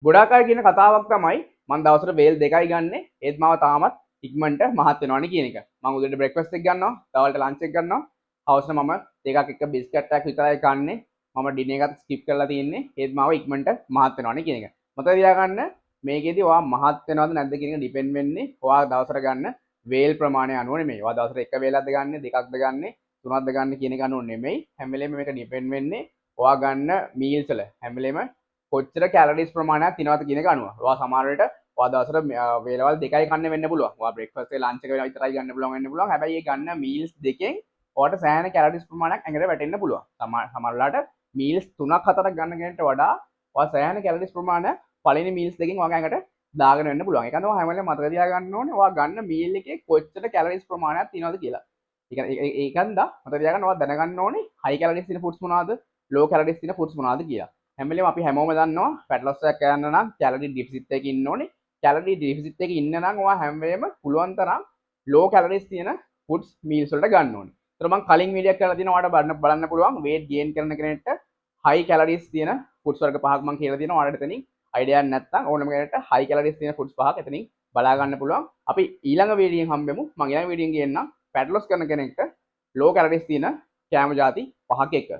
ගොඩාක් අය කියන කතාවක් තමයි මම දවසට වේල් දෙකයි ගන්නෙ ඒත් මාව තාමත් ඉක්මනට මහත් වෙනවනේ කියන එක. මම උදේට බ්‍රෙක්ෆාස්ට් එක ගන්නවා, දවල්ට ලන්ච් එක ගන්නවා. හවසට මම දෙකක් එක බිස්කට් එකක් විතරයි කන්නේ. මම ඩිනර් එකත් ස්කිප් කරලා තියෙන්නේ. ඒත් මාව ඉක්මනට මහත් වෙනවනේ කියන එක. මතක තියාගන්න මේකෙදි ඔයා මහත් වෙනවද නැද්ද කියන එක ඩිපෙන්ඩ් වෙන්නේ ඔයා දවසට ගන්න වේල් ප්‍රමාණය අනුව නෙමෙයි. ඔයා දවසට එක වේලක්ද ගන්නෙ, දෙකක්ද ගන්නෙ, තුනක්ද ගන්න කියන එක අනුව නෙමෙයි. හැම වෙලේම මේක ඩිපෙන්ඩ් වෙන්නේ ඔයා ගන්න මීල්ස් වල. හැම වෙලේම කොච්චර කැලරිස් ප්‍රමාණයක් තියනවද කියන එක අනුව. ඔයා සමහර වෙලට ඔයා දවසට වේලවල් දෙකයි කන්න වෙන්න පුළුවන්. ඔයා බ්‍රෙක්ෆාස්ට් එක ලන්ච් එක විතරයි ගන්න පුළුවන් වෙන්න පුළුවන්. හැබැයි ඒ ගන්න මීල්ස් දෙකෙන් ඔයාට සෑහෙන කැලරිස් ප්‍රමාණයක් ඇඟට වැටෙන්න පුළුවන්. සමහර වෙලාවට මීල්ස් 3ක් 4ක් ගන්න කෙනෙක්ට වඩා ඔයා සෑහෙන කැලරිස් ප්‍රමාණයක් පළවෙනි මීල්ස් දෙකෙන් ඔයාගේ ඇඟට දාගෙන වෙන්න පුළුවන්. ඒකන්ද ඔයා හැම වෙලේම මතක තියාගන්න ඕනේ ඔයා ගන්න මීල් එකේ කොච්චර කැලරිස් ප්‍රමාණයක් තියනවද කියලා. ඒකන්ද මතක තියාගන්න ඔයා දැනගන්න ඕනේ හයි කැලරිස් තියෙන ෆුඩ්ස් මොනවද, ලෝ කැලරිස් තියෙන ෆුඩ්ස් මොනවද කියලා. හැම වෙලේම අපි හැමෝම දන්නවා ෆැට් ලොස් එකක් කරන්න නම් කැලරි ඩිෆිසිට් එකක ඉන්න ඕනේ. කැලරි ඩිෆිසිට් එකක ඉන්න නම් ඔයා හැම වෙලේම පුළුවන් තරම් ලෝ කැලරිස් තියෙන ෆුඩ්ස් මීල්ස් වලට ගන්න ඕනේ. ඒතර මම කලින් වීඩියෝ එකක් කරලා තියෙනවා ඔයාලට බලන්න පුළුවන් weight gain කරන කෙනෙක්ට high calories තියෙන ෆුඩ්ස් වර්ග පහක් මම කියලා දෙනවා. ඔයාලට එතනින් අයිඩියා නැත්නම් ඕනම කෙනෙක්ට high calories තියෙන ෆුඩ්ස් පහක් එතනින් බලා ගන්න පුළුවන්. අපි ඊළඟ වීඩියෝෙන් හම්බෙමු. මම ඊළඟ වීඩියෝෙන් කියන්නම් fat loss කරන කෙනෙක්ට low calories තියෙන කෑම ಜಾති පහක් එක.